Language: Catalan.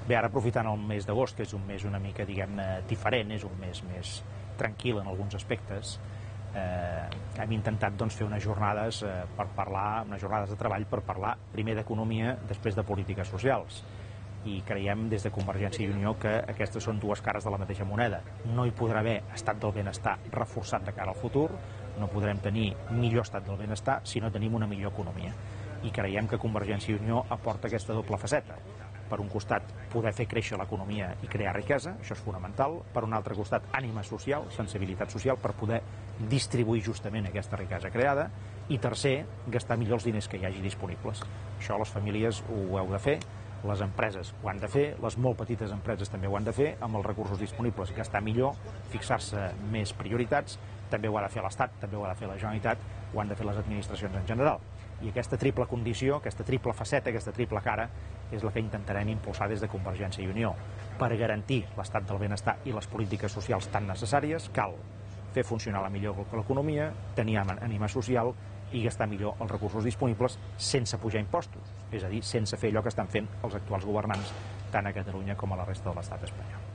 Bé, ara aprofitant el mes d'agost, que és un mes una mica, diguem-ne, diferent, és un mes més tranquil en alguns aspectes, hem intentat fer unes jornades per parlar, unes jornades de treball per parlar primer d'economia, després de polítiques socials. I creiem des de Convergència i Unió que aquestes són dues cares de la mateixa moneda. No hi podrà haver estat del benestar reforçat de cara al futur, no podrem tenir millor estat del benestar si no tenim una millor economia. I creiem que Convergència i Unió aporta aquesta doble faceta. Per un costat, poder fer créixer l'economia i crear riquesa, això és fonamental. Per un altre costat, ànima social, sensibilitat social, per poder distribuir justament aquesta riquesa creada. I tercer, gastar millor els diners que hi hagi disponibles. Això les famílies ho heu de fer, les empreses ho han de fer, les molt petites empreses també ho han de fer, amb els recursos disponibles gastar millor, fixar-se més prioritats, també ho ha de fer l'Estat, també ho ha de fer la Generalitat, ho han de fer les administracions en general. I aquesta triple condició, aquesta triple faceta, aquesta triple cara, és la que intentarem impulsar des de Convergència i Unió. Per garantir l'estat del benestar i les polítiques socials tan necessàries, cal fer funcionar millor l'economia, tenir ànima social i gastar millor els recursos disponibles sense pujar impostos, és a dir, sense fer allò que estan fent els actuals governants tant a Catalunya com a la resta de l'estat espanyol.